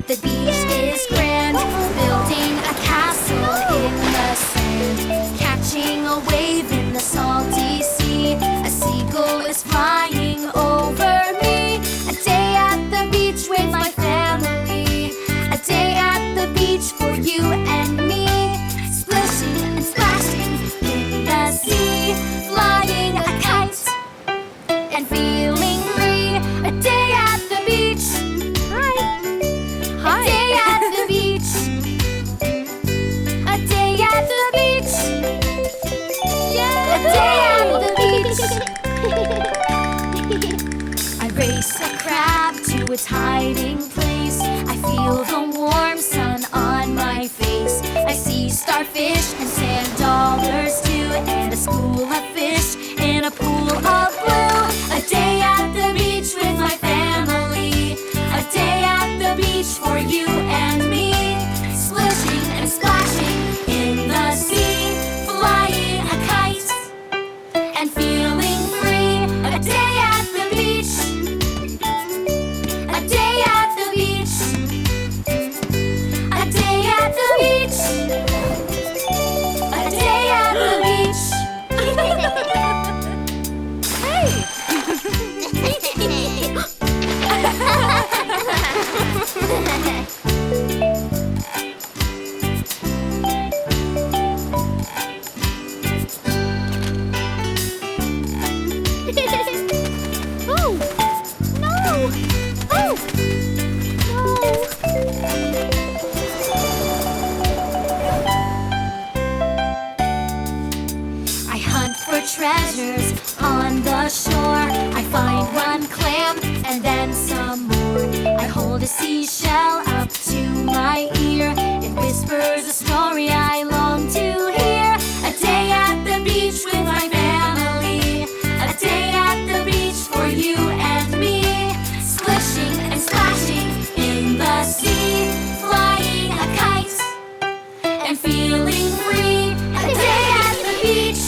The beach is grand, building a castle in the sand, catching a wave in the salty sea. A seagull is flying over me. A day at the beach with my family. A day at the beach for you and me. Splishing and splashing in the sea, flying a kite and feeling free. A day at the beach. A day at the beach. A day at the beach. A day at the beach. I race a crab to its hiding place. I feel the warm sun on my face. I see starfish and sand dollars too, and a school of fish in a pool of blue. A day at the beach with my family. A day at the beach for you and me. Splishing and splashing in the sea, flying a kite and feeling free. A day at the beach. A day at the beach. A day at the beach. A day at the beach. Oh, no! Oh, I hunt for treasures on the shore. I find one clam and then some more. I hold a seashell up to my ear. It whispers a story I long to hear. A day at the beach with my family. A day at the beach for you and me. Splishing and splashing in the sea, flying a kite and feeling free. A day at the beach.